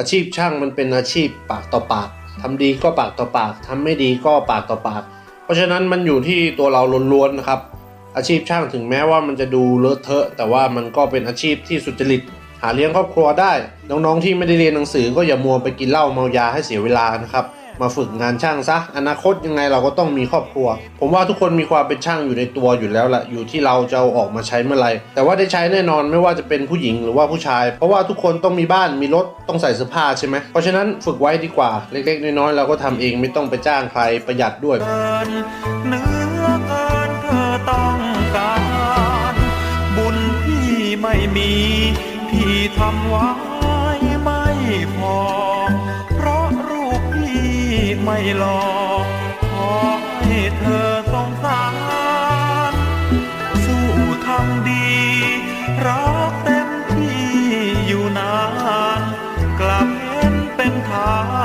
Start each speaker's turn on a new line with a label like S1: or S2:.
S1: อาชีพช่างมันเป็นอาชีพปากต่อปากทำดีก็ปากต่อปากทำไม่ดีก็ปากต่อปากเพราะฉะนั้นมันอยู่ที่ตัวเราล้วนๆนะครับอาชีพช่างถึงแม้ว่ามันจะดูเลอะเทอะแต่ว่ามันก็เป็นอาชีพที่สุจริตหาเลี้ยงครอบครัวได้น้องๆที่ไม่ได้เรียนหนังสือก็อย่ามัวไปกินเหล้าเมายาให้เสียเวลานะครับมาฝึกงานช่างซะอนาคตยังไงเราก็ต้องมีครอบครัวผมว่าทุกคนมีความเป็นช่างอยู่ในตัวอยู่แล้วแหละอยู่ที่เราจะเอาออกมาใช้เมื่อไหร่แต่ว่าได้ใช้แน่นอนไม่ว่าจะเป็นผู้หญิงหรือว่าผู้ชายเพราะว่าทุกคนต้องมีบ้านมีรถต้องใส่เสื้อผ้าใช่ไหมเพราะฉะนั้นฝึกไว้ดีกว่าเล็กๆน้อยๆเราก็ทำเองไม่ต้องไปจ้างใครประหยัดด้วย
S2: เนื้อเกินเธอต้องการบุญพี่ไม่มีพี่ทำไว้ไม่พอเพราะรูปพี่ไม่หล่อ